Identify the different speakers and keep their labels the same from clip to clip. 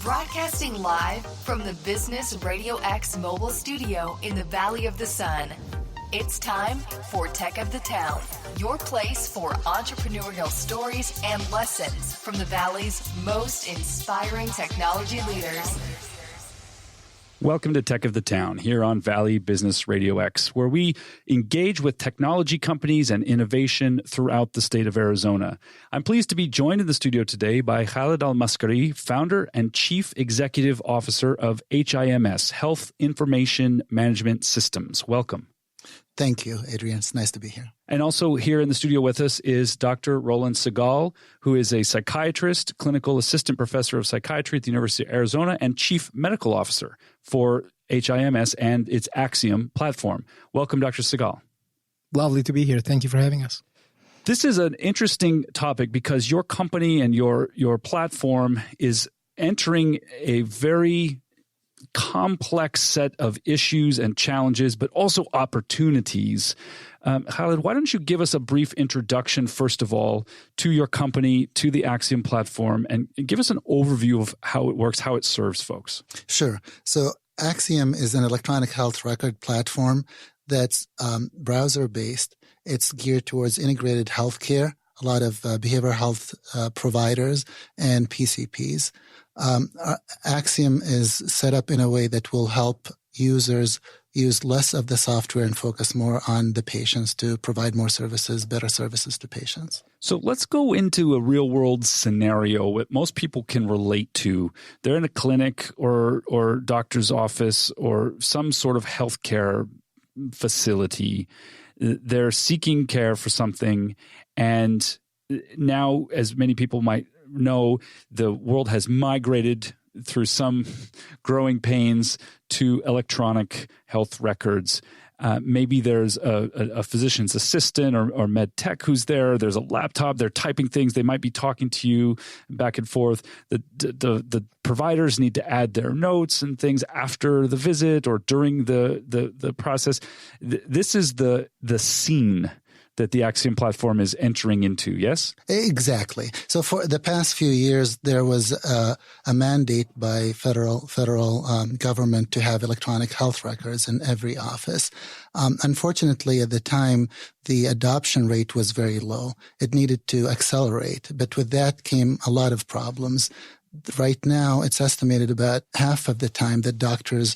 Speaker 1: Broadcasting live from the Business Radio X mobile studio in the Valley of the Sun. It's time for Tech of the Town, your place for entrepreneurial stories and lessons from the Valley's most inspiring technology leaders.
Speaker 2: Welcome to Tech of the Town here on Valley Business Radio X, where we engage with technology companies and innovation throughout the state of Arizona. I'm pleased to be joined in the studio today by Khalid Al-Maskari, founder and chief executive officer of HIMS, Health Information Management Systems. Welcome.
Speaker 3: Thank you, Adrian. It's nice to be here.
Speaker 2: And also here in the studio with us is Dr. Roland Segal, who is a psychiatrist, clinical assistant professor of psychiatry at the University of Arizona, and chief medical officer for HIMS and its Axiom platform. Welcome, Dr. Segal.
Speaker 4: Lovely to be here. Thank you for having us.
Speaker 2: This is an interesting topic because your company and your platform is entering a very complex set of issues and challenges, but also opportunities. Khalid, why don't you give us a brief introduction, first of all, to your company, to the Axiom platform, and give us an overview of how it works, how it serves folks.
Speaker 3: Sure. So Axiom is an electronic health record platform that's browser-based. It's geared towards integrated healthcare, a lot of behavioral health providers and PCPs. Axiom is set up in a way that will help users use less of the software and focus more on the patients to provide more services, better services to patients.
Speaker 2: So let's go into a real-world scenario that most people can relate to. They're in a clinic or doctor's office or some sort of healthcare facility. They're seeking care for something, and now, as many people might know, the world has migrated through some growing pains to electronic health records. Maybe there's a physician's assistant or med tech who's there. There's a laptop. They're typing things. They might be talking to you back and forth. The providers need to add their notes and things after the visit or during the process. This is the scene that the Axiom platform is entering into, yes?
Speaker 3: Exactly. So for the past few years, there was a mandate by federal government to have electronic health records in every office. Unfortunately, at the time, the adoption rate was very low. It needed to accelerate, but with that came a lot of problems. Right now, it's estimated about half of the time that doctors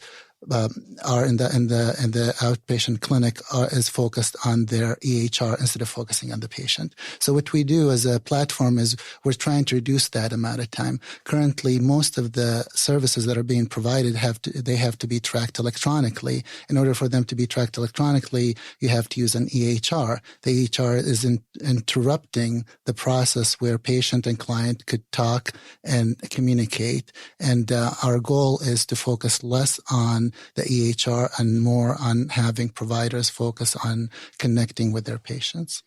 Speaker 3: are in the outpatient clinic is focused on their EHR instead of focusing on the patient. So what we do as a platform is we're trying to reduce that amount of time. Currently, most of the services that are being provided have to be tracked electronically. In order for them to be tracked electronically, you have to use an EHR. The EHR is interrupting the process where patient and client could talk and communicate. And our goal is to focus less on the EHR and more on having providers focus on connecting with their patients.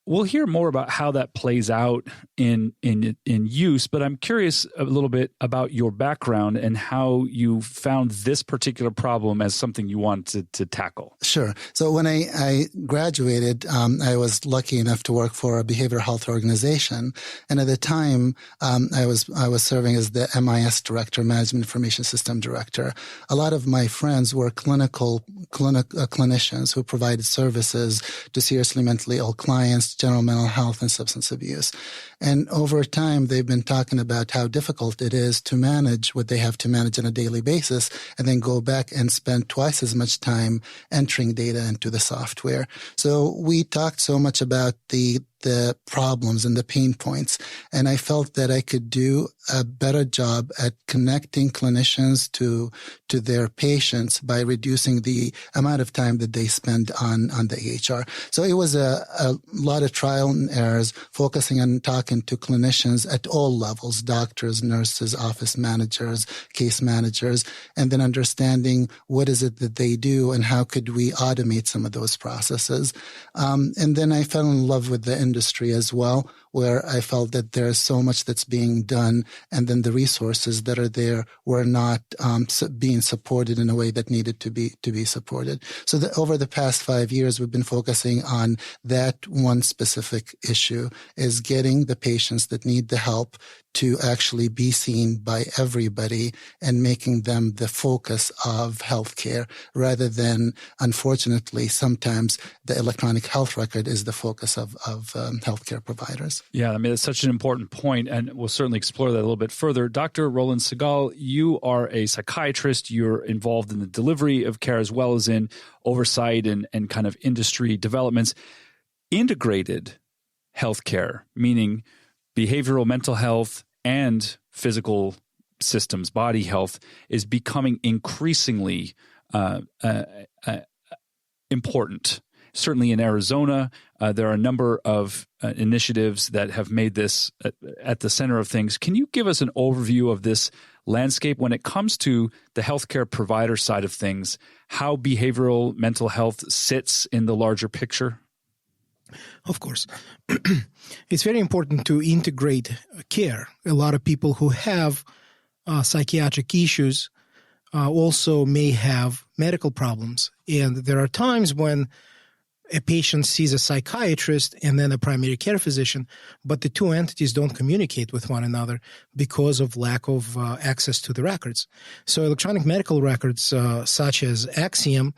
Speaker 2: We'll hear more about how that plays out in use, but I'm curious a little bit about your background and how you found this particular problem as something you wanted to tackle.
Speaker 3: Sure. So when I graduated, I was lucky enough to work for a behavioral health organization, and at the time, I was serving as the MIS director, Management Information System Director. A lot of my friends were clinicians who provided services to seriously mentally ill clients, general mental health, and substance abuse. And over time, they've been talking about how difficult it is to manage what they have to manage on a daily basis and then go back and spend twice as much time entering data into the software. So we talked so much about the problems and the pain points, and I felt that I could do a better job at connecting clinicians to their patients by reducing the amount of time that they spend on the EHR. So it was a lot of trial and errors, focusing on talking to clinicians at all levels, doctors, nurses, office managers, case managers, and then understanding what is it that they do and how could we automate some of those processes. And then I fell in love with the industry as well, where I felt that there's so much that's being done, and then the resources that are there were not being supported in a way that needed to be supported. So over the past 5 years, we've been focusing on that one specific issue, is getting the patients that need the help to actually be seen by everybody and making them the focus of healthcare rather than, unfortunately, sometimes the electronic health record is the focus of healthcare providers.
Speaker 2: Yeah, I mean, it's such an important point, and we'll certainly explore that a little bit further. Dr. Roland Segal, you are a psychiatrist. You're involved in the delivery of care as well as in oversight and kind of industry developments. Integrated healthcare, meaning behavioral mental health and physical systems, body health, is becoming increasingly important. Certainly in Arizona, there are a number of initiatives that have made this at the center of things. Can you give us an overview of this landscape when it comes to the healthcare provider side of things, how behavioral mental health sits in the larger picture?
Speaker 4: Of course. It's very important to integrate care. A lot of people who have psychiatric issues also may have medical problems. And there are times when a patient sees a psychiatrist and then a primary care physician, but the two entities don't communicate with one another because of lack of access to the records. So electronic medical records such as Axiom,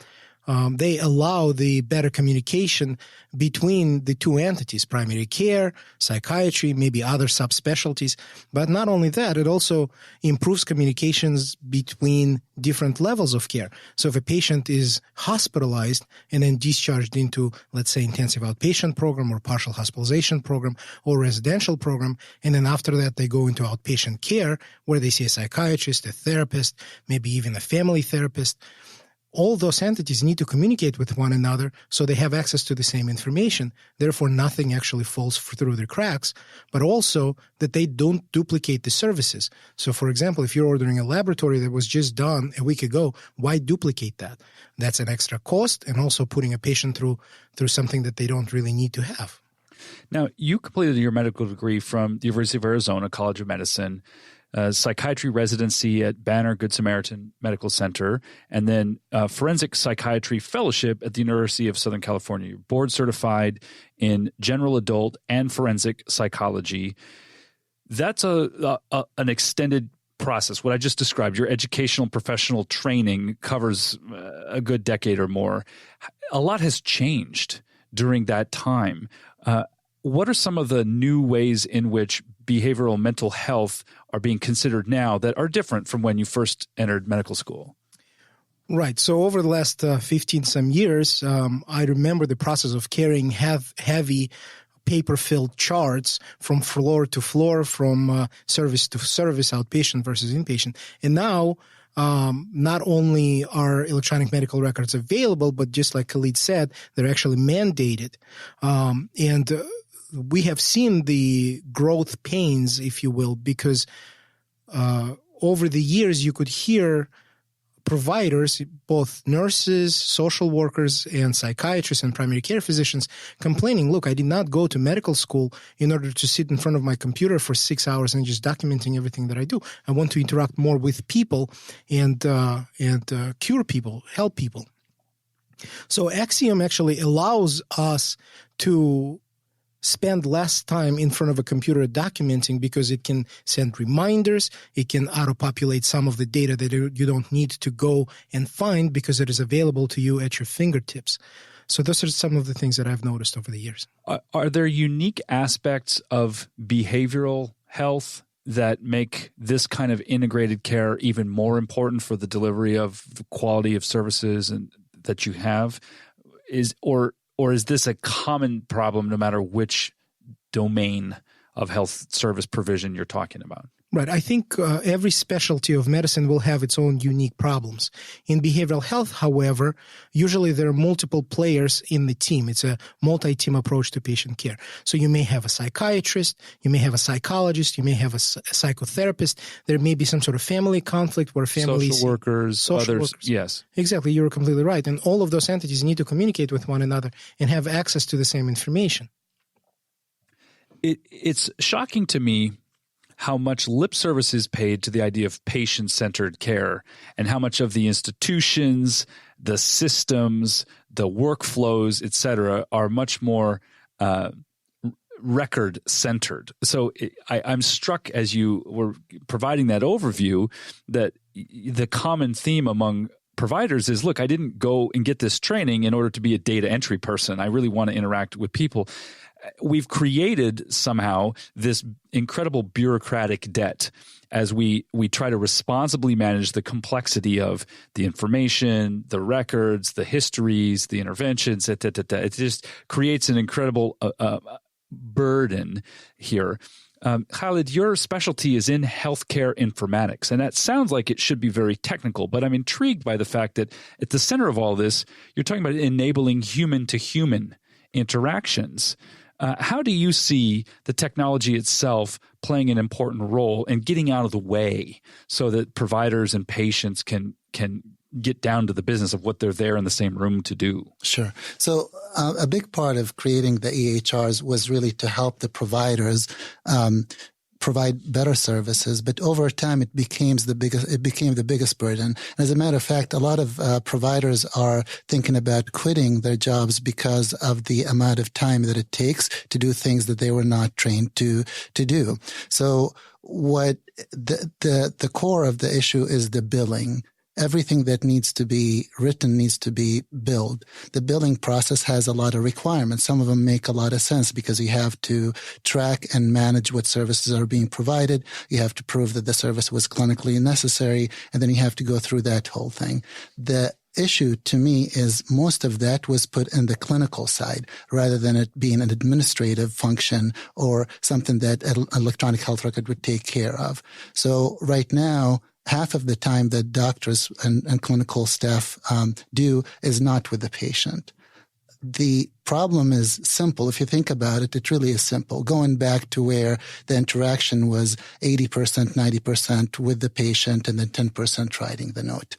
Speaker 4: they allow the better communication between the two entities, primary care, psychiatry, maybe other subspecialties. But not only that, it also improves communications between different levels of care. So if a patient is hospitalized and then discharged into, let's say, intensive outpatient program or partial hospitalization program or residential program, and then after that they go into outpatient care where they see a psychiatrist, a therapist, maybe even a family therapist, all those entities need to communicate with one another so they have access to the same information. Therefore, nothing actually falls through the cracks, but also that they don't duplicate the services. So, for example, if you're ordering a laboratory that was just done a week ago, why duplicate that? That's an extra cost and also putting a patient through something that they don't really need to have.
Speaker 2: Now, you completed your medical degree from the University of Arizona College of Medicine, psychiatry residency at Banner Good Samaritan Medical Center, and then forensic psychiatry fellowship at the University of Southern California. You're board certified in general adult and forensic psychology. That's an extended process. What I just described, your educational professional training covers a good decade or more. A lot has changed during that time. What are some of the new ways in which behavioral mental health are being considered now that are different from when you first entered medical school?
Speaker 4: Right. So over the last 15-some years, I remember the process of carrying heavy paper-filled charts from floor to floor, from service to service, outpatient versus inpatient. And now, not only are electronic medical records available, but just like Khalid said, they're actually mandated. And we have seen the growth pains, if you will, because over the years you could hear providers, both nurses, social workers, and psychiatrists and primary care physicians complaining, look, I did not go to medical school in order to sit in front of my computer for 6 hours and just documenting everything that I do. I want to interact more with people and cure people, help people. So Axiom actually allows us to spend less time in front of a computer documenting because it can send reminders. It can auto-populate some of the data that you don't need to go and find because it is available to you at your fingertips. So those are some of the things that I've noticed over the years.
Speaker 2: Are there unique aspects of behavioral health that make this kind of integrated care even more important for the delivery of the quality of services and that you have? Or is this a common problem no matter which domain of health service provision you're talking about?
Speaker 4: Right. I think every specialty of medicine will have its own unique problems. In behavioral health, however, usually there are multiple players in the team. It's a multi-team approach to patient care. So you may have a psychiatrist, you may have a psychologist, you may have a psychotherapist. There may be some sort of family conflict where families...
Speaker 2: Social workers, others, yes.
Speaker 4: Exactly. You're completely right. And all of those entities need to communicate with one another and have access to the same information.
Speaker 2: It's shocking to me how much lip service is paid to the idea of patient-centered care and how much of the institutions, the systems, the workflows, et cetera, are much more record centered. So I'm struck as you were providing that overview that the common theme among providers is, look, I didn't go and get this training in order to be a data entry person. I really want to interact with people. We've created somehow this incredible bureaucratic debt as we try to responsibly manage the complexity of the information, the records, the histories, the interventions. It just creates an incredible burden here. Khalid, your specialty is in healthcare informatics, and that sounds like it should be very technical, but I'm intrigued by the fact that at the center of all this, you're talking about enabling human-to-human interactions. How do you see the technology itself playing an important role in getting out of the way so that providers and patients can get down to the business of what they're there in the same room to do?
Speaker 3: Sure. So a big part of creating the EHRs was really to help the providers provide better services, but over time it became the biggest burden. And as a matter of fact, a lot of providers are thinking about quitting their jobs because of the amount of time that it takes to do things that they were not trained to do. So what the core of the issue is the billing. Everything that needs to be written needs to be billed. The billing process has a lot of requirements. Some of them make a lot of sense because you have to track and manage what services are being provided. You have to prove that the service was clinically necessary, and then you have to go through that whole thing. The issue to me is most of that was put in the clinical side rather than it being an administrative function or something that an electronic health record would take care of. So right now, half of the time that doctors and clinical staff do is not with the patient. The problem is simple. If you think about it, it really is simple. Going back to where the interaction was 80%, 90% with the patient and then 10% writing the note.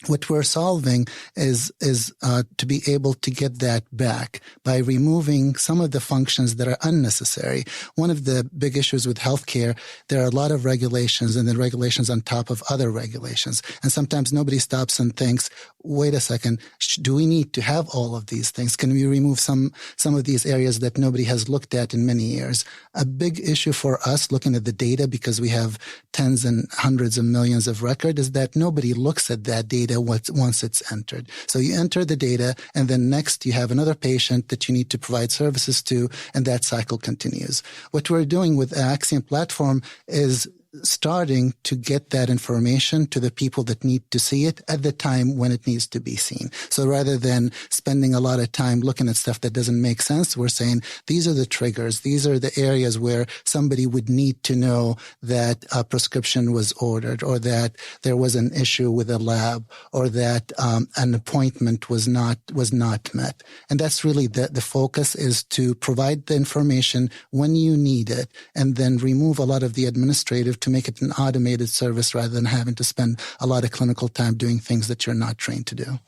Speaker 3: What we're solving is to be able to get that back by removing some of the functions that are unnecessary. One of the big issues with healthcare, there are a lot of regulations and then regulations on top of other regulations. And sometimes nobody stops and thinks, wait a second, do we need to have all of these things? Can we remove some of these areas that nobody has looked at in many years? A big issue for us looking at the data, because we have tens and hundreds of millions of records, is that nobody looks at that data once it's entered. So you enter the data, and then next you have another patient that you need to provide services to, and that cycle continues. What we're doing with the Axiom platform is starting to get that information to the people that need to see it at the time when it needs to be seen. So rather than spending a lot of time looking at stuff that doesn't make sense, we're saying these are the triggers. These are the areas where somebody would need to know that a prescription was ordered, or that there was an issue with a lab, or that an appointment was not met. And that's really the focus, is to provide the information when you need it, and then remove a lot of the administrative to make it an automated service rather than having to spend a lot of clinical time doing things that you're not trained to do.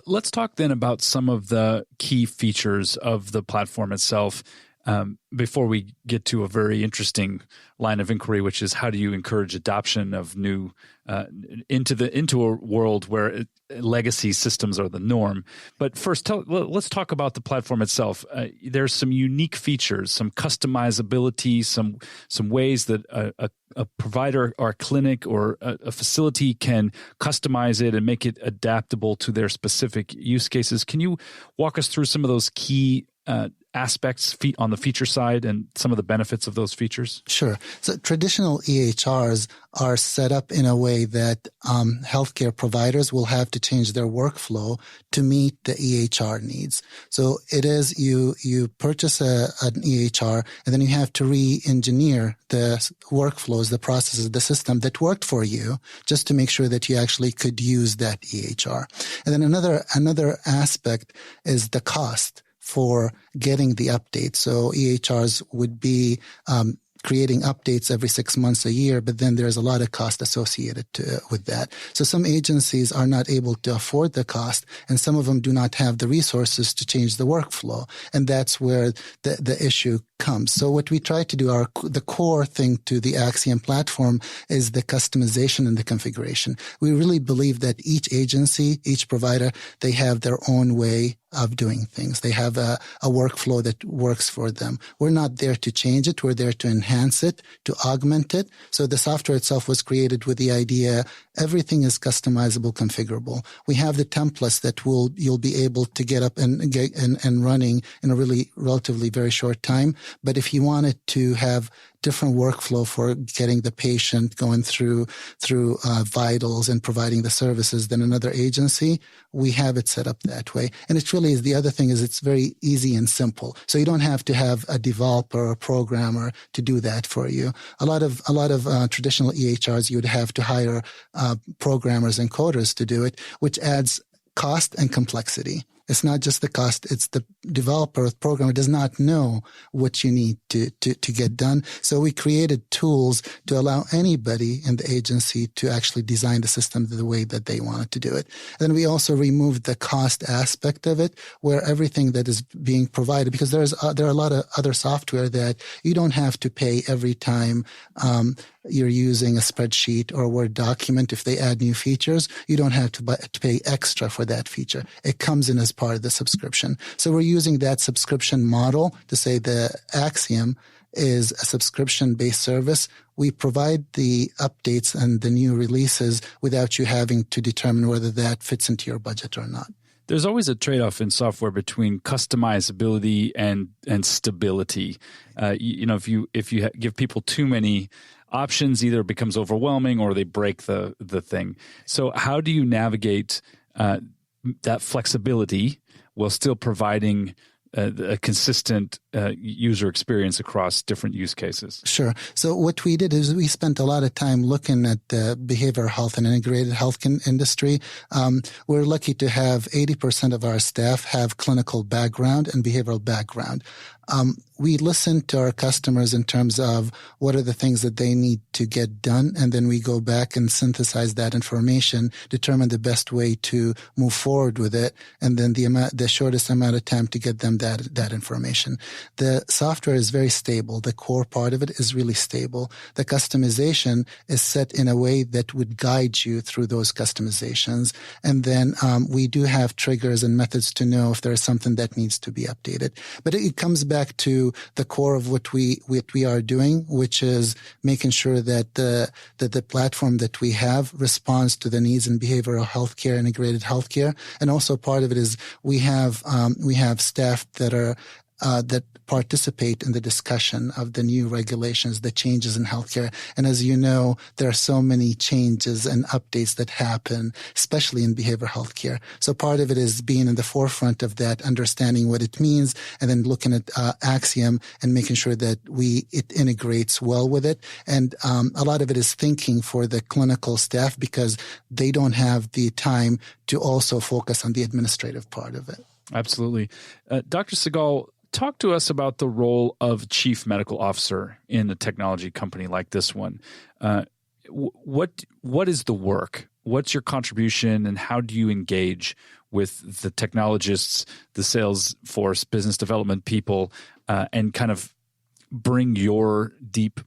Speaker 2: Let's talk then about some of the key features of the platform itself before we get to a very interesting line of inquiry, which is how do you encourage adoption of new into a world where legacy systems are the norm. But first, let's talk about the platform itself. There's some unique features, some customizability, some ways that a provider or a clinic or a facility can customize it and make it adaptable to their specific use cases. Can you walk us through some of those key aspects on the feature side and some of the benefits of those features?
Speaker 3: Sure. So traditional EHRs are set up in a way that healthcare providers will have to change their workflow to meet the EHR needs. So it is you purchase an EHR, and then you have to re-engineer the workflows, the processes, the system that worked for you, just to make sure that you actually could use that EHR. And then another aspect is the cost for getting the updates. So EHRs would be creating updates every 6 months, a year, but then there's a lot of cost associated with that. So some agencies are not able to afford the cost, and some of them do not have the resources to change the workflow. And that's where the issue comes. So what we try to do, the core thing to the Axiom platform is the customization and the configuration. We really believe that each agency, each provider, they have their own way of doing things. They have a workflow that works for them. We're not there to change it. We're there to enhance it, to augment it. So the software itself was created with the idea everything is customizable, configurable. We have the templates that you'll be able to get up and running in a really relatively very short time. But if you wanted to have different workflow for getting the patient going through vitals and providing the services than another agency, we have it set up that way. And it really is, the other thing is it's very easy and simple. So you don't have to have a developer or a programmer to do that for you. A lot of traditional EHRs, you would have to hire programmers and coders to do it, which adds cost and complexity. It's not just the cost. It's the developer or programmer does not know what you need to get done. So we created tools to allow anybody in the agency to actually design the system the way that they wanted to do it. And then we also removed the cost aspect of it, where everything that is being provided, because there are a lot of other software that you don't have to pay every time you're using a spreadsheet or a Word document. If they add new features, you don't have to pay extra for that feature. It comes in as part of the subscription. So we're using that subscription model to say the Axiom is a subscription-based service. We provide the updates and the new releases without you having to determine whether that fits into your budget or not.
Speaker 2: There's always a trade-off in software between customizability and stability. If you give people too many options, either it becomes overwhelming or they break the thing. So how do you navigate that flexibility while still providing a consistent user experience across different use cases?
Speaker 3: Sure. So what we did is we spent a lot of time looking at the behavioral health and integrated health industry. We're lucky to have 80% of our staff have clinical background and behavioral background. We listen to our customers in terms of what are the things that they need to get done, and then we go back and synthesize that information, determine the best way to move forward with it, and then the shortest amount of time to get them that information. The software is very stable. The core part of it is really stable. The customization is set in a way that would guide you through those customizations, and then we do have triggers and methods to know if there is something that needs to be updated. But it comes back to the core of what we are doing, which is making sure that the platform that we have responds to the needs in behavioral healthcare, integrated healthcare, and also part of it is we have staff that participate in the discussion of the new regulations, the changes in healthcare. And as you know, there are so many changes and updates that happen, especially in behavioral healthcare. So part of it is being in the forefront of that, understanding what it means, and then looking at Axiom and making sure that it integrates well with it. And a lot of it is thinking for the clinical staff because they don't have the time to also focus on the administrative part of it.
Speaker 2: Absolutely. Dr. Segal, talk to us about the role of chief medical officer in a technology company like this one. What is the work? What's your contribution, and how do you engage with the technologists, the sales force, business development people, and kind of bring your deep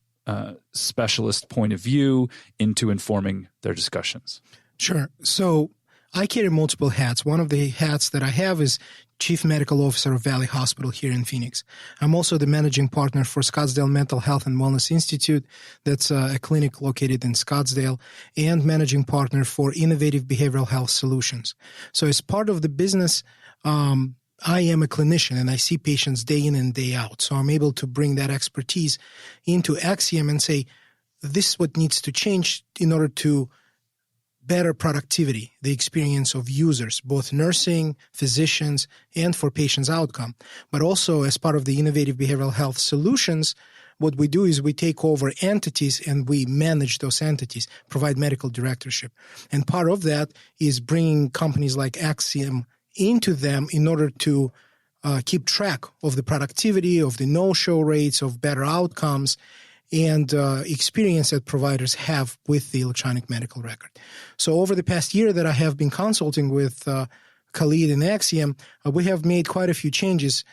Speaker 2: specialist point of view into informing their discussions?
Speaker 4: Sure. So I carry multiple hats. One of the hats that I have is Chief Medical Officer of Valley Hospital here in Phoenix. I'm also the managing partner for Scottsdale Mental Health and Wellness Institute. That's a clinic located in Scottsdale, and managing partner for Innovative Behavioral Health Solutions. So as part of the business, I am a clinician and I see patients day in and day out. So I'm able to bring that expertise into Axiom and say, this is what needs to change in order to better productivity, the experience of users, both nursing, physicians, and for patients' outcome. But also as part of the Innovative Behavioral Health Solutions, what we do is we take over entities and we manage those entities, provide medical directorship. And part of that is bringing companies like Axiom into them in order to keep track of the productivity, of the no-show rates, of better outcomes, and experience that providers have with the electronic medical record. So over the past year that I have been consulting with Khalid and Axiom, we have made quite a few changes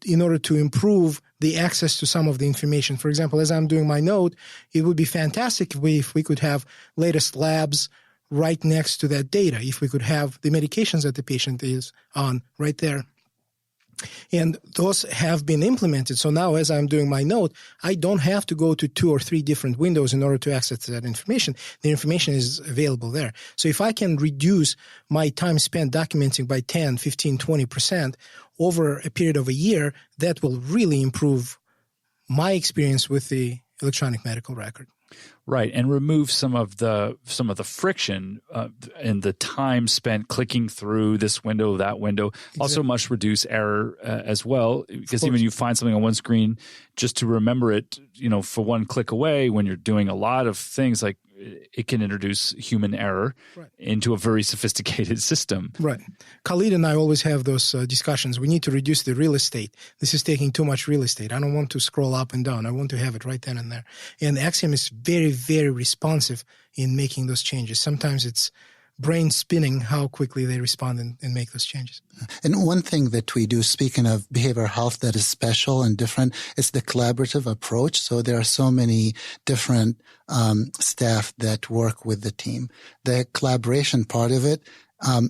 Speaker 4: in order to improve the access to some of the information. For example, as I'm doing my note, it would be fantastic if we could have latest labs right next to that data, if we could have the medications that the patient is on right there. And those have been implemented. So now as I'm doing my note, I don't have to go to 2 or 3 different windows in order to access that information. The information is available there. So if I can reduce my time spent documenting by 10, 15, 20% over a period of a year, that will really improve my experience with the electronic medical record.
Speaker 2: Right, and remove some of the friction and the time spent clicking through this window, that window. Exactly. Also, must reduce error as well, because even you find something on one screen, just to remember it, for one click away. When you're doing a lot of things, like it can introduce human error into a very sophisticated system. Right.
Speaker 4: Khalid and I always have those discussions. We need to reduce the real estate. This is taking too much real estate. I don't want to scroll up and down. I want to have it right then and there. And Axiom is very, very responsive in making those changes. Sometimes it's brain spinning how quickly they respond and make those changes.
Speaker 3: And one thing that we do, speaking of behavioral health, that is special and different, is the collaborative approach. So there are so many different staff that work with the team. The collaboration part of it,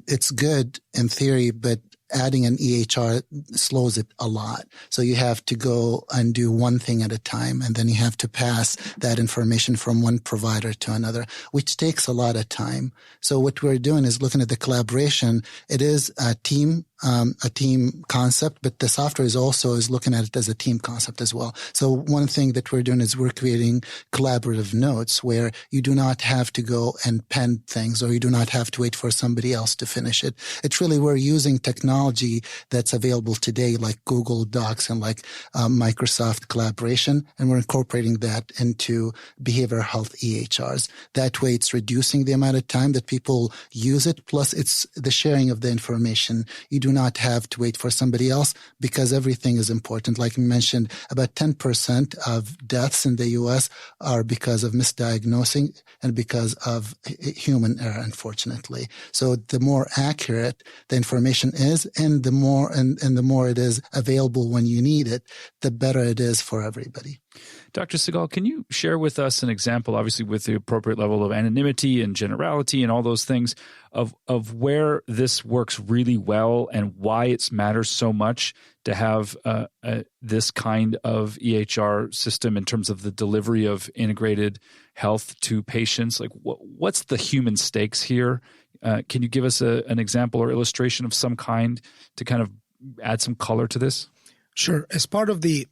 Speaker 3: it's good in theory, but adding an EHR slows it a lot. So you have to go and do one thing at a time, and then you have to pass that information from one provider to another, which takes a lot of time. So what we're doing is looking at the collaboration. It is a team concept, but the software is looking at it as a team concept as well. So one thing that we're doing is we're creating collaborative notes where you do not have to go and pen things, or you do not have to wait for somebody else to finish it. It's really, we're using technology that's available today, like Google Docs and like Microsoft Collaboration, and we're incorporating that into behavioral health EHRs. That way it's reducing the amount of time that people use it, plus it's the sharing of the information. You do not have to wait for somebody else, because everything is important. Like you mentioned, about 10% of deaths in the U.S. are because of misdiagnosing and because of human error, unfortunately. So the more accurate the information is, and the more it is available when you need it, the better it is for everybody.
Speaker 2: Dr. Segal, can you share with us an example, obviously with the appropriate level of anonymity and generality and all those things, of where this works really well and why it matters so much to have this kind of EHR system in terms of the delivery of integrated health to patients? Like, what's the human stakes here? Can you give us an example or illustration of some kind to kind of add some color to this?
Speaker 4: Sure. As part of the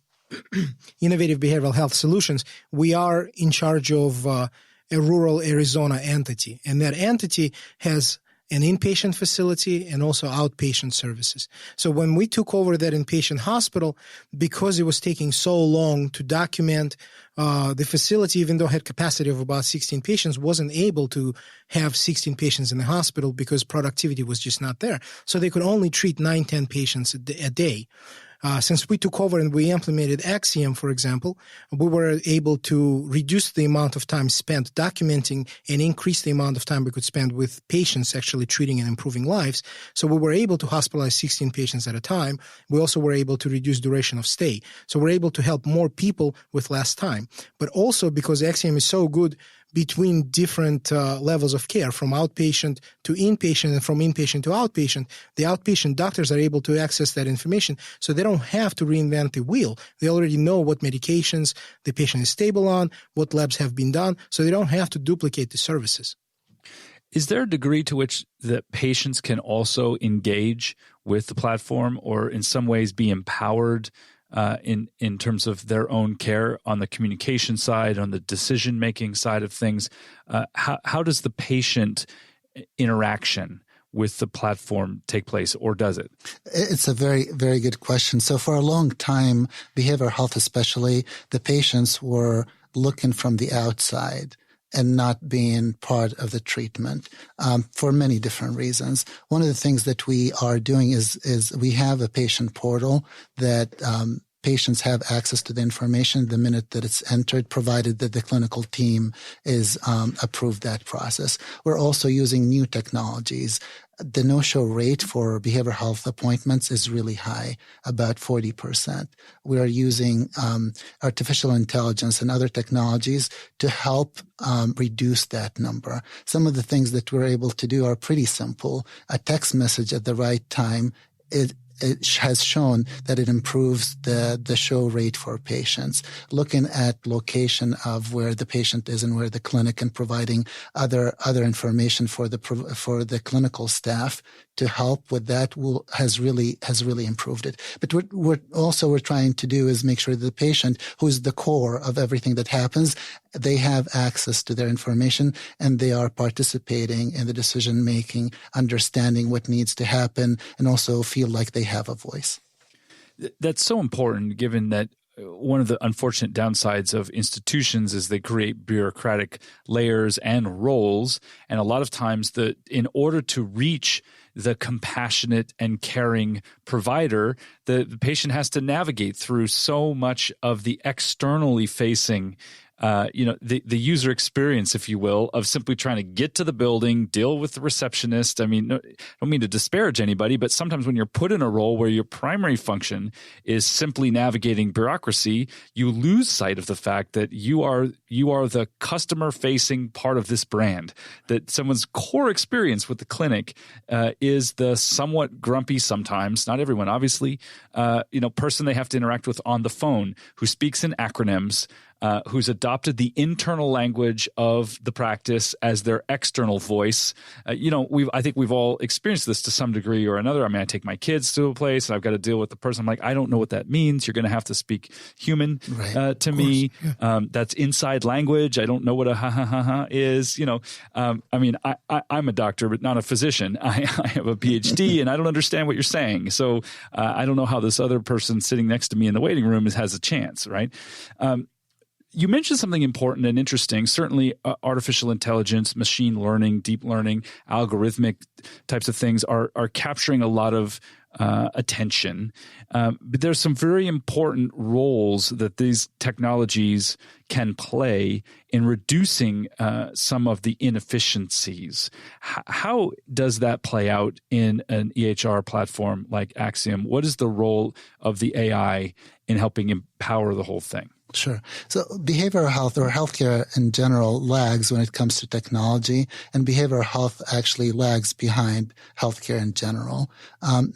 Speaker 4: innovative behavioral health solutions, we are in charge of a rural Arizona entity, and that entity has an inpatient facility and also outpatient services. So when we took over that inpatient hospital, because it was taking so long to document, the facility, even though it had capacity of about 16 patients, wasn't able to have 16 patients in the hospital because productivity was just not there. So they could only treat 9-10 patients a day. Since we took over and we implemented Axiom, for example, we were able to reduce the amount of time spent documenting and increase the amount of time we could spend with patients actually treating and improving lives. So we were able to hospitalize 16 patients at a time. We also were able to reduce duration of stay. So we're able to help more people with less time. But also because Axiom is so good between different levels of care, from outpatient to inpatient and from inpatient to outpatient, the outpatient doctors are able to access that information, so they don't have to reinvent the wheel. They already know what medications the patient is stable on, what labs have been done, so they don't have to duplicate the services.
Speaker 2: Is there a degree to which the patients can also engage with the platform, or in some ways be empowered in terms of their own care on the communication side, on the decision-making side of things? How does the patient interaction with the platform take place, or does it?
Speaker 3: It's a very, very good question. So for a long time, behavioral health especially, the patients were looking from the outside and not being part of the treatment for many different reasons. One of the things that we are doing is we have a patient portal that patients have access to the information the minute that it's entered, provided that the clinical team is approved that process. We're also using new technologies. The no-show rate for behavioral health appointments is really high, about 40%. We are using artificial intelligence and other technologies to help reduce that number. Some of the things that we're able to do are pretty simple. A text message at the right time, it has shown that it improves the show rate for patients. Looking at location of where the patient is and where the clinic, and providing other information for the clinical staff to help with that has really improved it. But what we're trying to do is make sure that the patient, who's the core of everything that happens, they have access to their information and they are participating in the decision making, understanding what needs to happen, and also feel like they have a voice.
Speaker 2: That's so important, given that one of the unfortunate downsides of institutions is they create bureaucratic layers and roles. And a lot of times in order to reach the compassionate and caring provider, the patient has to navigate through so much of the externally facing the user experience, if you will, of simply trying to get to the building, deal with the receptionist. I mean, I don't mean to disparage anybody, but sometimes when you're put in a role where your primary function is simply navigating bureaucracy, you lose sight of the fact that you are the customer-facing part of this brand, that someone's core experience with the clinic is the somewhat grumpy sometimes, not everyone obviously, person they have to interact with on the phone who speaks in acronyms, who's adopted the internal language of the practice as their external voice. I think we've all experienced this to some degree or another. I mean, I take my kids to a place and I've got to deal with the person. I'm like, I don't know what that means. You're going to have to speak human to me. Yeah. That's inside language. I don't know what a ha is. I'm a doctor, but not a physician. I have a PhD and I don't understand what you're saying. So I don't know how this other person sitting next to me in the waiting room has a chance, right? You mentioned something important and interesting. Certainly, artificial intelligence, machine learning, deep learning, algorithmic types of things are capturing a lot of attention. But there's some very important roles that these technologies can play in reducing some of the inefficiencies. How does that play out in an EHR platform like Axiom? What is the role of the AI in helping empower the whole thing?
Speaker 3: Sure. So behavioral health, or healthcare in general, lags when it comes to technology, and behavioral health actually lags behind healthcare in general.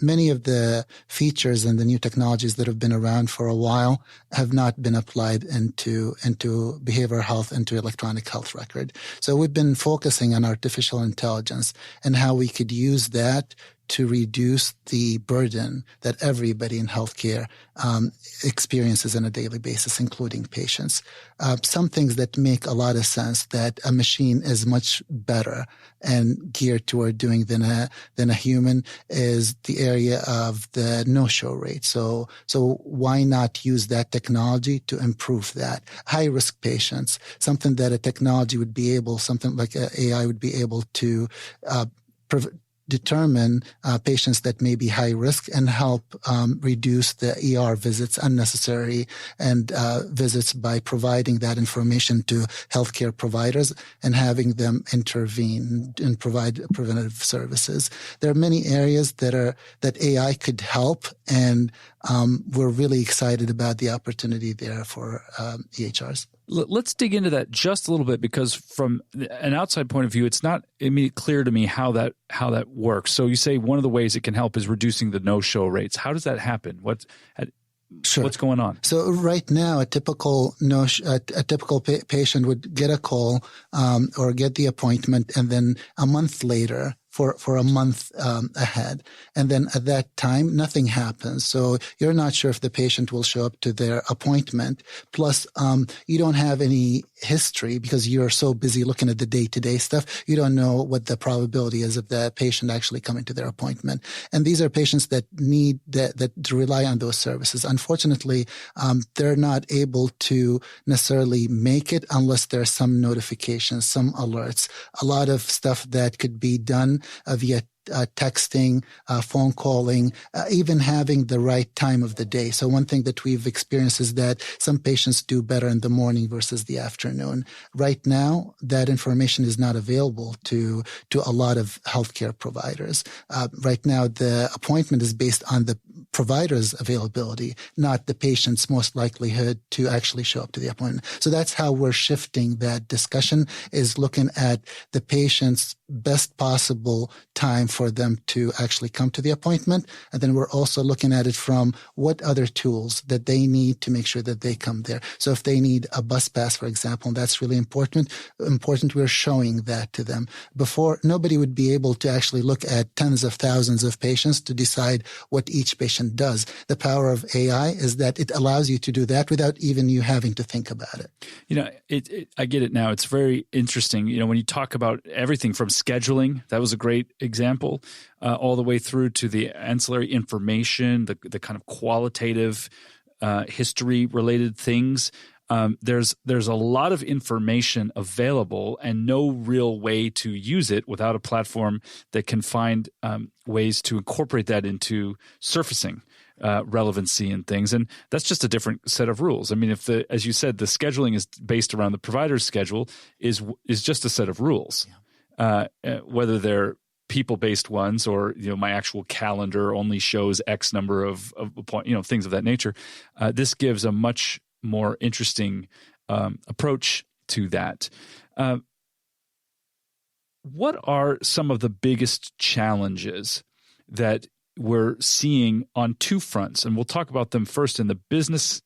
Speaker 3: Many of the features and the new technologies that have been around for a while have not been applied into behavioral health, into electronic health record. So we've been focusing on artificial intelligence and how we could use that to reduce the burden that everybody in healthcare experiences on a daily basis, including patients. Some things that make a lot of sense that a machine is much better and geared toward doing than a human is the area of the no-show rate. So why not use that technology to improve that? High-risk patients, something that a technology would be able, something like AI would be able to determine patients that may be high risk and help reduce the ER visits, unnecessary and visits, by providing that information to healthcare providers and having them intervene and provide preventative services. There are many areas that AI could help, and we're really excited about the opportunity there for EHRs.
Speaker 2: Let's dig into that just a little bit, because from an outside point of view, it's not immediately clear to me how that works. So you say one of the ways it can help is reducing the no-show rates. How does that happen?
Speaker 3: Sure.
Speaker 2: What's going on?
Speaker 3: So right now, a typical patient would get a call or get the appointment, and then a month later, for a month ahead. And then at that time, nothing happens. So you're not sure if the patient will show up to their appointment. Plus, you don't have any history because you're so busy looking at the day-to-day stuff. You don't know what the probability is of the patient actually coming to their appointment. And these are patients that need that rely on those services. Unfortunately, they're not able to necessarily make it unless there's some notifications, some alerts, a lot of stuff that could be done via texting, phone calling, even having the right time of the day. So one thing that we've experienced is that some patients do better in the morning versus the afternoon. Right now, that information is not available to a lot of healthcare providers. Right now, the appointment is based on the provider's availability, not the patient's most likelihood to actually show up to the appointment. So that's how we're shifting that discussion, is looking at the patient's best possible time for them to actually come to the appointment. And then we're also looking at it from what other tools that they need to make sure that they come there. So if they need a bus pass, for example, that's really important, we're showing that to them. Before, nobody would be able to actually look at tens of thousands of patients to decide what each patient does. The power of AI is that it allows you to do that without even you having to think about it.
Speaker 2: I get it now. It's very interesting. When you talk about everything from scheduling, that was a great example, all the way through to the ancillary information, the kind of qualitative history-related things. There's a lot of information available and no real way to use it without a platform that can find ways to incorporate that into surfacing relevancy and things. And that's just a different set of rules. I mean, as you said, the scheduling is based around the provider's schedule is just a set of rules, whether they're people-based ones or, my actual calendar only shows X number of things of that nature. This gives a much more interesting approach to that. What are some of the biggest challenges that we're seeing on two fronts? And we'll talk about them first in the business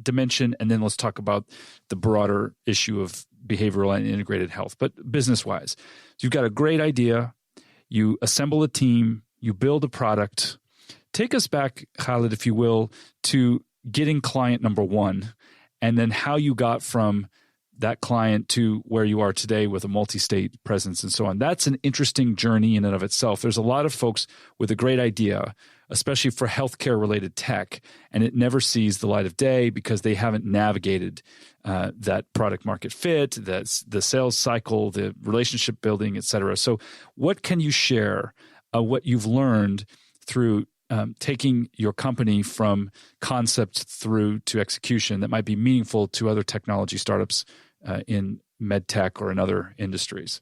Speaker 2: dimension, and then let's talk about the broader issue of behavioral and integrated health. But business-wise, you've got a great idea, you assemble a team, you build a product. Take us back, Khalid, if you will, to getting client number one, and then how you got from that client to where you are today with a multi-state presence and so on. That's an interesting journey in and of itself. There's a lot of folks with a great idea, especially for healthcare-related tech, and it never sees the light of day because they haven't navigated that product market fit, that's the sales cycle, the relationship building, et cetera. So what can you share what you've learned through taking your company from concept through to execution that might be meaningful to other technology startups in med tech or in other industries?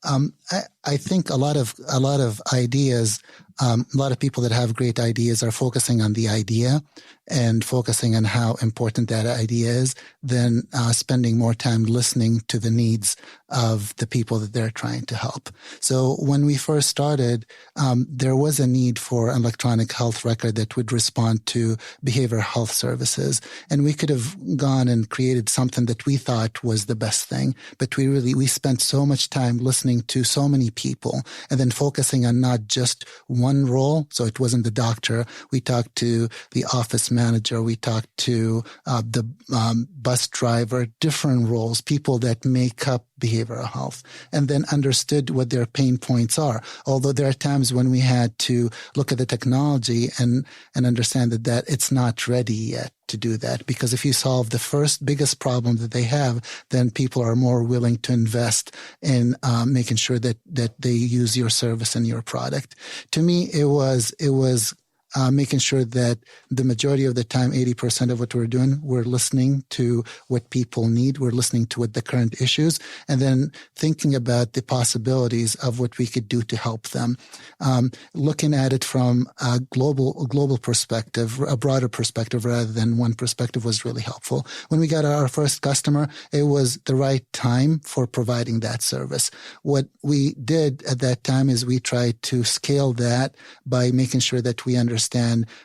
Speaker 3: I think a lot of ideas, a lot of people that have great ideas are focusing on the idea and focusing on how important that idea is, than spending more time listening to the needs of the people that they're trying to help. So when we first started, there was a need for an electronic health record that would respond to behavioral health services. And we could have gone and created something that we thought was the best thing. But we spent so much time listening to so many people and then focusing on not just one role. So it wasn't the doctor. We talked to the office manager. We talked to the bus driver, different roles, people that make up behavioral health, and then understood what their pain points are. Although there are times when we had to look at the technology and understand that it's not ready yet to do that. Because if you solve the first biggest problem that they have, then people are more willing to invest in making sure that they use your service and your product. To me, it was making sure that the majority of the time, 80% of what we're doing, we're listening to what people need. We're listening to what the current issues, and then thinking about the possibilities of what we could do to help them. Looking at it from a global perspective, a broader perspective rather than one perspective was really helpful. When we got our first customer, it was the right time for providing that service. What we did at that time is we tried to scale that by making sure that we understand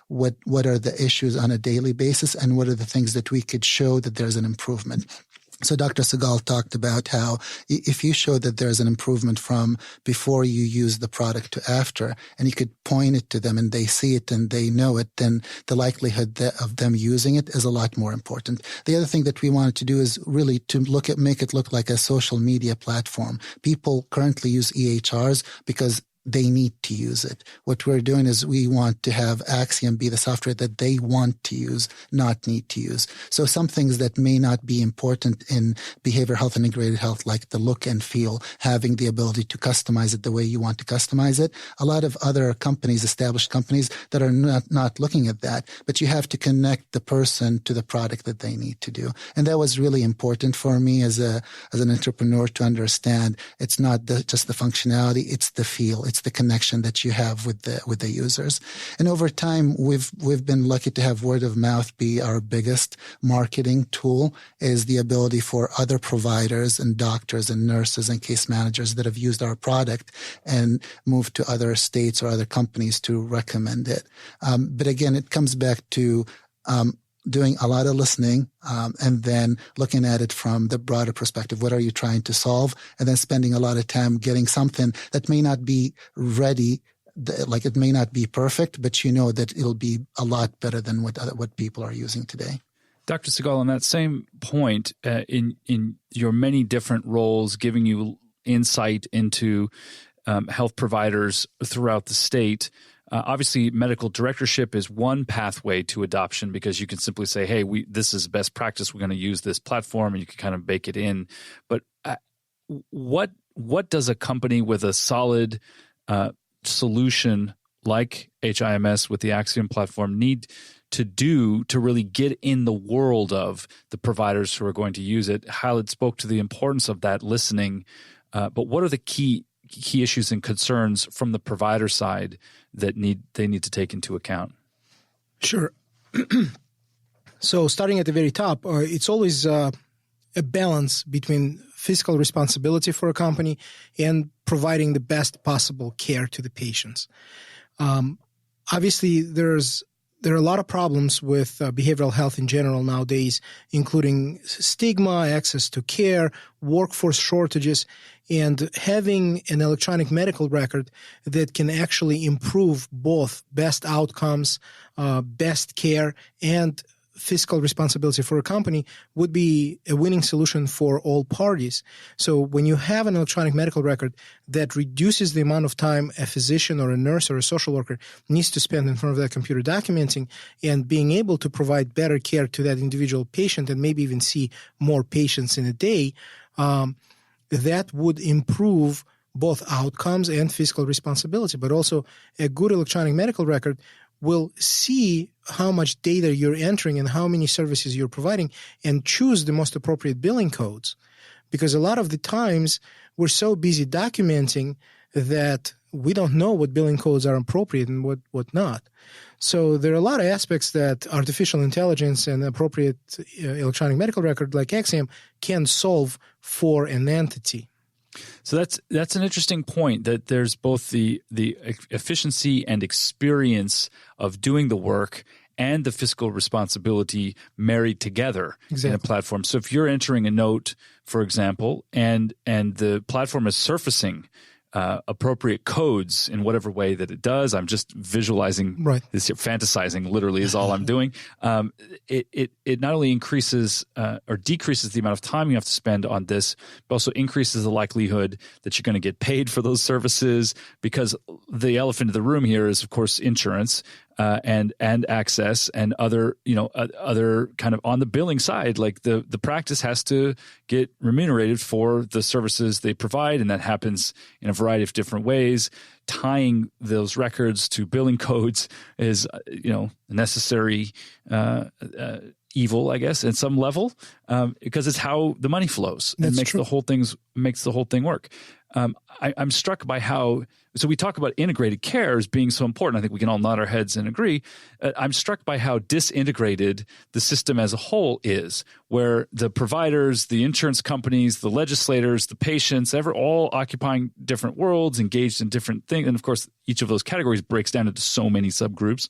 Speaker 3: what are the issues on a daily basis and what are the things that we could show that there's an improvement. So Dr. Segal talked about how if you show that there's an improvement from before you use the product to after, and you could point it to them and they see it and they know it, then the likelihood of them using it is a lot more important. The other thing that we wanted to do is really to make it look like a social media platform. People currently use EHRs because they need to use it. What we're doing is we want to have Axiom be the software that they want to use, not need to use. So some things that may not be important in behavioral health and integrated health, like the look and feel, having the ability to customize it the way you want to customize it. A lot of other companies, established companies, that are not looking at that, but you have to connect the person to the product that they need to do. And that was really important for me as an entrepreneur to understand. It's not just the functionality, it's the feel. It's the connection that you have with the users. And over time, we've been lucky to have word of mouth be our biggest marketing tool, is the ability for other providers and doctors and nurses and case managers that have used our product and moved to other states or other companies to recommend it. But again, it comes back to doing a lot of listening, and then looking at it from the broader perspective. What are you trying to solve? And then spending a lot of time getting something that may not be ready, like it may not be perfect, but you know that it'll be a lot better than what people are using today.
Speaker 2: Dr. Segal, on that same point, in your many different roles, giving you insight into health providers throughout the state, obviously, medical directorship is one pathway to adoption, because you can simply say, hey, this is best practice. We're going to use this platform, and you can kind of bake it in. But what does a company with a solid solution like HIMS with the Axiom platform need to do to really get in the world of the providers who are going to use it? Khalid spoke to the importance of that listening, but what are the key issues and concerns from the provider side that they need to take into account?
Speaker 4: Sure. So starting at the very top, it's always a balance between fiscal responsibility for a company and providing the best possible care to the patients. Obviously, there are a lot of problems with behavioral health in general nowadays, including stigma, access to care, workforce shortages, and having an electronic medical record that can actually improve both best outcomes, best care, and fiscal responsibility for a company would be a winning solution for all parties. So when you have an electronic medical record that reduces the amount of time a physician or a nurse or a social worker needs to spend in front of that computer documenting, and being able to provide better care to that individual patient and maybe even see more patients in a day, that would improve both outcomes and fiscal responsibility. But also a good electronic medical record will see how much data you're entering and how many services you're providing, and choose the most appropriate billing codes. Because a lot of the times we're so busy documenting that we don't know what billing codes are appropriate and what not. So there are a lot of aspects that artificial intelligence and appropriate electronic medical record like Axiom can solve for an entity.
Speaker 2: So that's an interesting point, that there's both the efficiency and experience of doing the work and the fiscal responsibility married together in a platform. So if you're entering a note, for example, and the platform is surfacing appropriate codes in whatever way that it does, I'm just visualizing this, fantasizing literally is all I'm doing. It not only increases or decreases the amount of time you have to spend on this, but also increases the likelihood that you're going to get paid for those services, because the elephant in the room here is, of course, insurance. And access and other kind of on the billing side, like the practice has to get remunerated for the services they provide, and that happens in a variety of different ways. Tying those records to billing codes is, a necessary evil, I guess, at some level, because it's how the money flows and makes the whole thing work. I'm struck by how. So we talk about integrated care as being so important. I think we can all nod our heads and agree. I'm struck by how disintegrated the system as a whole is, where the providers, the insurance companies, the legislators, the patients, all occupying different worlds, engaged in different things. And of course, each of those categories breaks down into so many subgroups.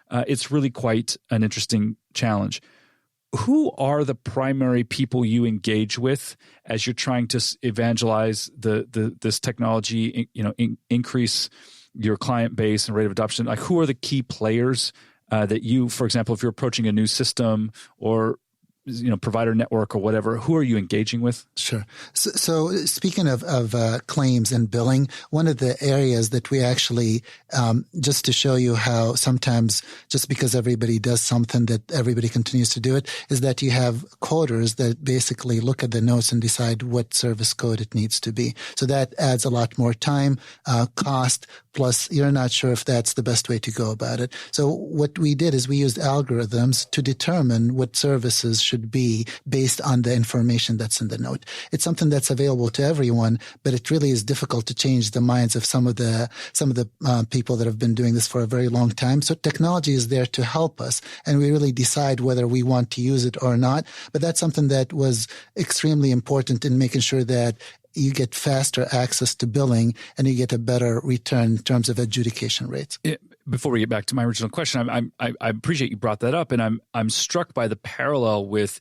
Speaker 2: It's really quite an interesting challenge. Who are the primary people you engage with as you're trying to evangelize this technology, increase your client base and rate of adoption? Like, who are the key players that you, for example, if you're approaching a new system or provider network or whatever, who are you engaging with?
Speaker 3: Sure. So speaking of claims and billing, one of the areas that we actually, just to show you how sometimes just because everybody does something that everybody continues to do it, is that you have coders that basically look at the notes and decide what service code it needs to be. So that adds a lot more time, cost, plus you're not sure if that's the best way to go about it. So what we did is we used algorithms to determine what services should be based on the information that's in the note. It's something that's available to everyone, but it really is difficult to change the minds of some of the people that have been doing this for a very long time. So technology is there to help us, and we really decide whether we want to use it or not. But that's something that was extremely important in making sure that you get faster access to billing and you get a better return in terms of adjudication rates.
Speaker 2: Before we get back to my original question, I appreciate you brought that up, and I'm struck by the parallel with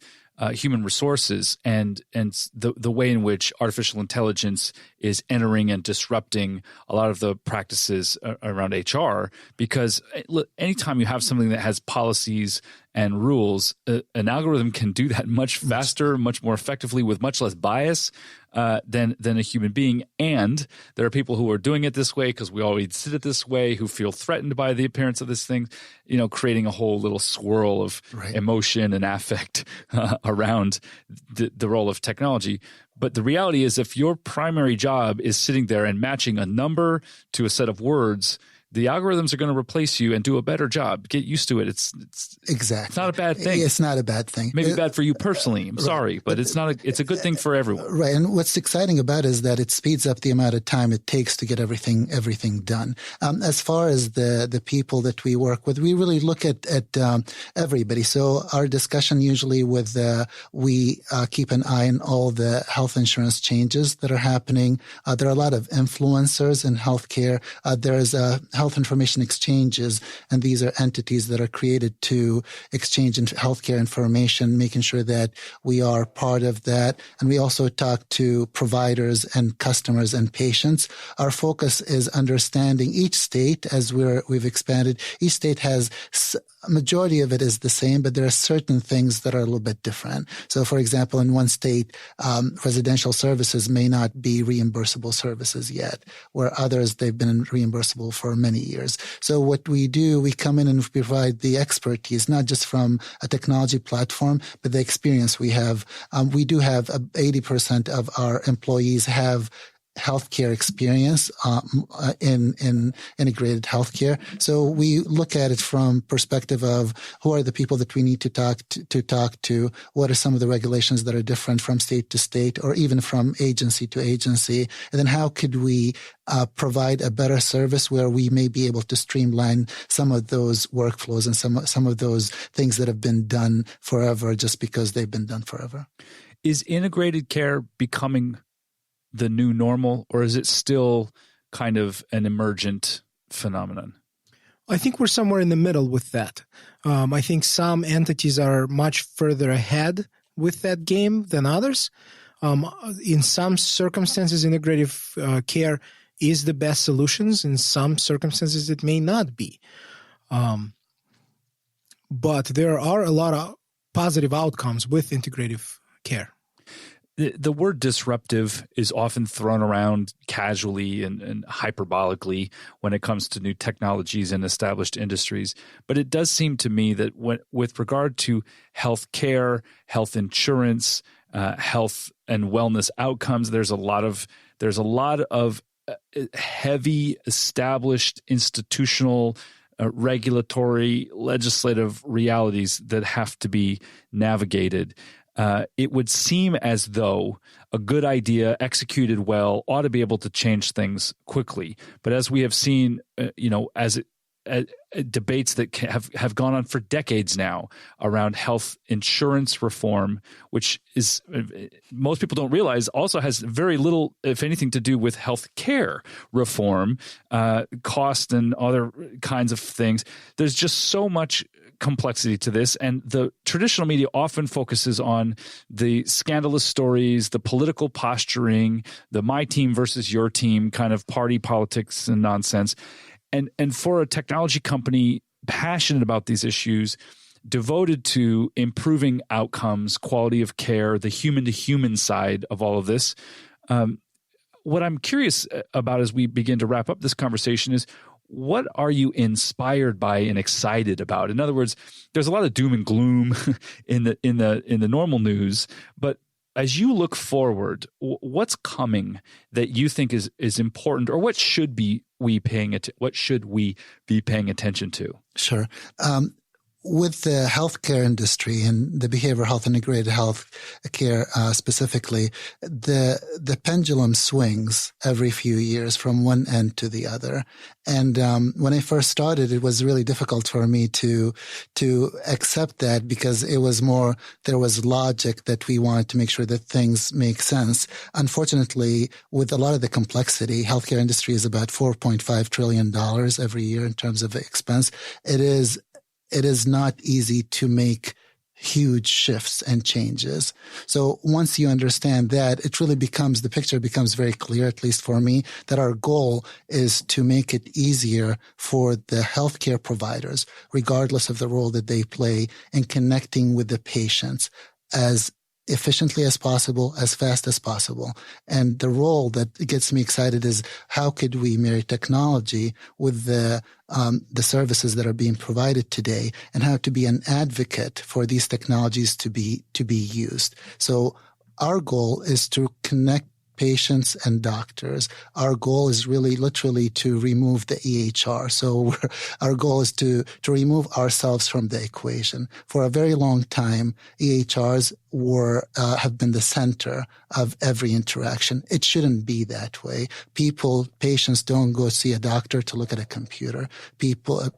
Speaker 2: human resources and the way in which artificial intelligence is entering and disrupting a lot of the practices around HR. Because anytime you have something that has policies and rules, an algorithm can do that much faster, much more effectively, with much less bias than a human being. And there are people who are doing it this way because we already did it this way, who feel threatened by the appearance of this thing, creating a whole little swirl of emotion and affect around the role of technology. But the reality is, if your primary job is sitting there and matching a number to a set of words, the algorithms are going to replace you and do a better job. Get used to it. It's
Speaker 3: exactly.
Speaker 2: It's not a bad thing.
Speaker 3: It's not a bad thing.
Speaker 2: Maybe bad for you personally. I'm sorry, but it's not. It's a good thing for everyone.
Speaker 3: Right. And what's exciting about it is that it speeds up the amount of time it takes to get everything done. As far as the people that we work with, we really look at everybody. So our discussion usually with we keep an eye on all the health insurance changes that are happening. There are a lot of influencers in healthcare. There's health information exchanges, and these are entities that are created to exchange healthcare information, making sure that we are part of that. And we also talk to providers and customers and patients. Our focus is understanding each state. As we've expanded, each state has a majority of it is the same, but there are certain things that are a little bit different. So, for example, in one state, residential services may not be reimbursable services yet, where others, they've been reimbursable for many years. So what we do, we come in and provide the expertise, not just from a technology platform, but the experience we have. We do have 80% of our employees have healthcare experience in integrated healthcare. So we look at it from perspective of who are the people that we need to talk to, what are some of the regulations that are different from state to state or even from agency to agency, and then how could we provide a better service where we may be able to streamline some of those workflows and some of those things that have been done forever just because they've been done forever.
Speaker 2: Is integrated care becoming the new normal, or is it still kind of an emergent phenomenon?
Speaker 4: I think we're somewhere in the middle with that. I think some entities are much further ahead with that game than others. In some circumstances, integrative care is the best solutions. In some circumstances, it may not be. But there are a lot of positive outcomes with integrative care.
Speaker 2: The word disruptive is often thrown around casually and hyperbolically when it comes to new technologies and established industries. But it does seem to me that with regard to health care, health insurance, health and wellness outcomes, there's a lot of heavy established institutional regulatory legislative realities that have to be navigated. It would seem as though a good idea executed well ought to be able to change things quickly. But as we have seen, debates that have gone on for decades now around health insurance reform, which is, most people don't realize, also has very little, if anything, to do with health care reform, cost and other kinds of things. There's just so much complexity to this, and the traditional media often focuses on the scandalous stories, the political posturing, the my team versus your team kind of party politics and nonsense. And for a technology company passionate about these issues, devoted to improving outcomes, quality of care, the human-to-human side of all of this. What I'm curious about as we begin to wrap up this conversation is, what are you inspired by and excited about? In other words, there's a lot of doom and gloom in the normal news, but as you look forward, what's coming that you think is important, or what should we be paying attention to?
Speaker 3: Sure. With the healthcare industry and the behavioral health, integrated health care specifically, the pendulum swings every few years from one end to the other. And when I first started, it was really difficult for me to accept that, because it was more, there was logic that we wanted to make sure that things make sense. Unfortunately, with a lot of the complexity, healthcare industry is about $4.5 trillion every year in terms of expense. It is not easy to make huge shifts and changes. So once you understand that, it really becomes, the picture becomes very clear, at least for me, that our goal is to make it easier for the healthcare providers, regardless of the role that they play, in connecting with the patients as efficiently as possible, as fast as possible. And the role that gets me excited is, how could we marry technology with the services that are being provided today, and how to be an advocate for these technologies to be used. So our goal is to connect patients and doctors. Our goal is really literally to remove the EHR. So our goal is to remove ourselves from the equation. For a very long time, EHRs have been the center of every interaction. It shouldn't be that way. Patients don't go see a doctor to look at a computer.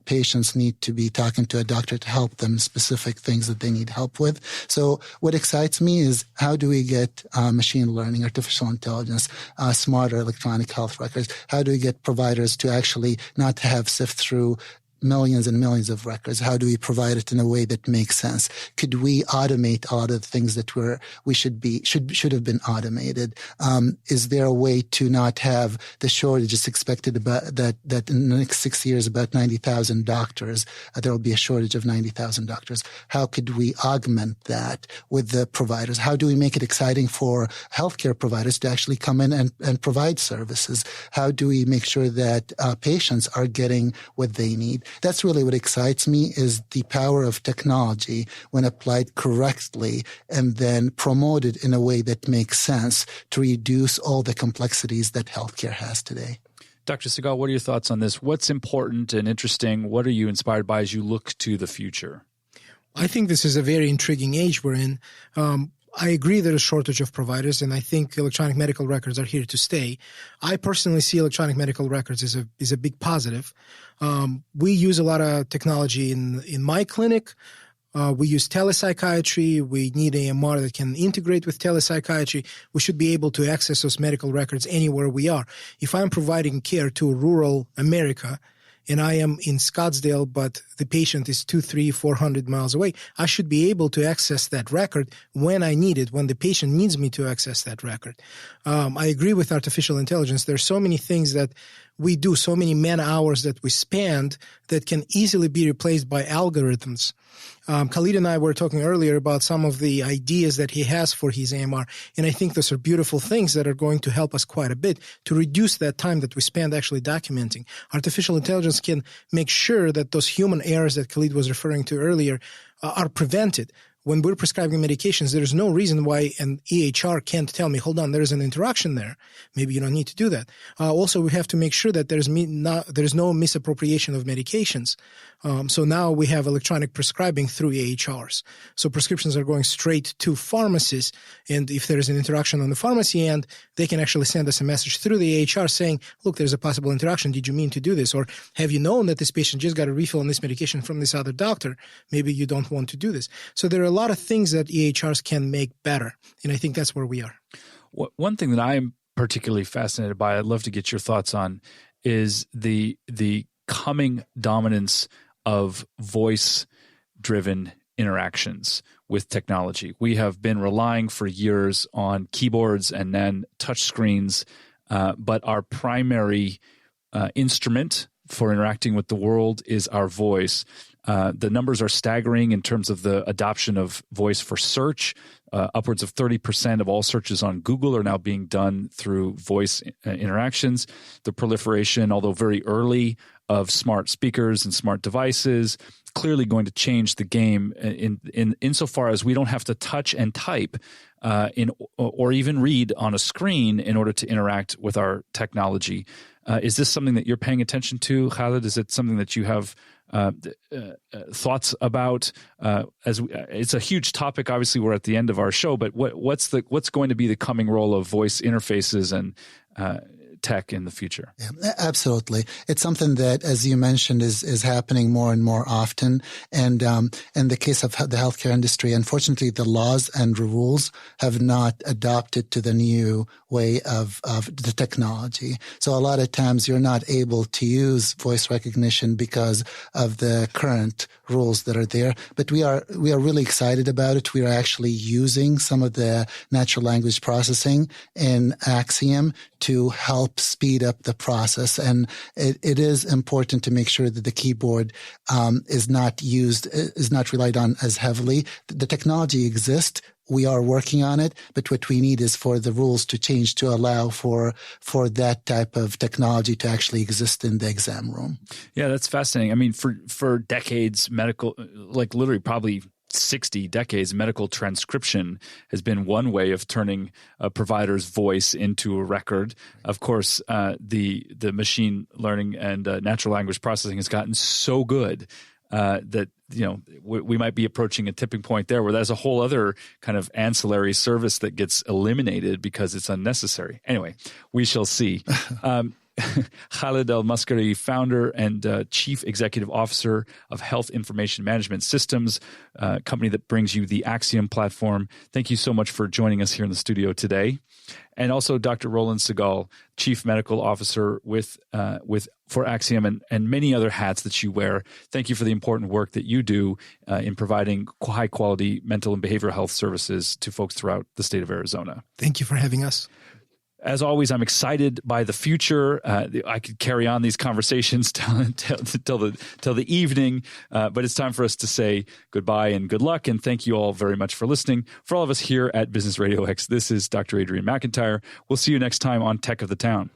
Speaker 3: Patients need to be talking to a doctor to help them specific things that they need help with. So what excites me is, how do we get machine learning, artificial intelligence, smarter electronic health records? How do we get providers to actually not have sift through millions and millions of records? How do we provide it in a way that makes sense? Could we automate a lot of things that should have been automated? Is there a way to not have the shortage? It's expected that in the next 6 years, about 90,000 doctors, there will be a shortage of 90,000 doctors. How could we augment that with the providers? How do we make it exciting for healthcare providers to actually come in and provide services? How do we make sure that patients are getting what they need? That's really what excites me, is the power of technology when applied correctly and then promoted in a way that makes sense to reduce all the complexities that healthcare has today.
Speaker 2: Dr. Segal, what are your thoughts on this? What's important and interesting? What are you inspired by as you look to the future?
Speaker 4: I think this is a very intriguing age we're in. I agree there's a shortage of providers, and I think electronic medical records are here to stay. I personally see electronic medical records as a big positive. We use a lot of technology in my clinic. We use telepsychiatry. We need AMR that can integrate with telepsychiatry. We should be able to access those medical records anywhere we are. If I'm providing care to rural America, and I am in Scottsdale, but the patient is 200, 300, 400 miles away, I should be able to access that record when I need it, when the patient needs me to access that record. I agree with artificial intelligence. There's so many things that we do, so many man hours that we spend that can easily be replaced by algorithms. Khalid and I were talking earlier about some of the ideas that he has for his AMR, and I think those are beautiful things that are going to help us quite a bit to reduce that time that we spend actually documenting. Artificial intelligence can make sure that those human errors that Khalid was referring to earlier are prevented. When we're prescribing medications, there's no reason why an EHR can't tell me, hold on, there's an interaction there. Maybe you don't need to do that. Also, we have to make sure that there's no misappropriation of medications. So now we have electronic prescribing through EHRs. So prescriptions are going straight to pharmacies, and if there is an interaction on the pharmacy end, they can actually send us a message through the EHR saying, look, there's a possible interaction. Did you mean to do this? Or have you known that this patient just got a refill on this medication from this other doctor? Maybe you don't want to do this. So there are a lot of things that EHRs can make better, and I think that's where we are.
Speaker 2: One thing that I'm particularly fascinated by, I'd love to get your thoughts on, is the coming dominance of voice-driven interactions with technology. We have been relying for years on keyboards and then touch screens, but our primary instrument for interacting with the world is our voice. The numbers are staggering in terms of the adoption of voice for search. Upwards of 30% of all searches on Google are now being done through voice interactions. The proliferation, although very early, of smart speakers and smart devices clearly going to change the game insofar as we don't have to touch and type or even read on a screen in order to interact with our technology. Is this something that you're paying attention to, Khalid? Is it something that you have thoughts about? It's a huge topic. Obviously, we're at the end of our show, but what's going to be the coming role of voice interfaces and tech in the future?
Speaker 3: Yeah, absolutely. It's something that, as you mentioned, is happening more and more often. And in the case of the healthcare industry, unfortunately, the laws and rules have not adopted to the new way of the technology. So a lot of times you're not able to use voice recognition because of the current rules that are there. But we are really excited about it. We are actually using some of the natural language processing in Axiom to help speed up the process. And it is important to make sure that the keyboard is not relied on as heavily. The technology exists. We are working on it, but what we need is for the rules to change to allow for that type of technology to actually exist in the exam room.
Speaker 2: Yeah, that's fascinating. I mean, for decades, medical, like literally probably 60 decades, medical transcription has been one way of turning a provider's voice into a record. Of course, the machine learning and natural language processing has gotten so good that we might be approaching a tipping point there where there's a whole other kind of ancillary service that gets eliminated because it's unnecessary. Anyway, we shall see. Khalid Al-Maskari, founder and chief executive officer of Health Information Management Systems, company that brings you the Axiom platform. Thank you so much for joining us here in the studio today. And also Dr. Roland Segal, chief medical officer for Axiom and many other hats that you wear. Thank you for the important work that you do in providing high quality mental and behavioral health services to folks throughout the state of Arizona.
Speaker 4: Thank you for having us.
Speaker 2: As always, I'm excited by the future. I could carry on these conversations till the evening, but it's time for us to say goodbye and good luck. And thank you all very much for listening. For all of us here at Business Radio X, this is Dr. Adrian McIntyre. We'll see you next time on Tech of the Town.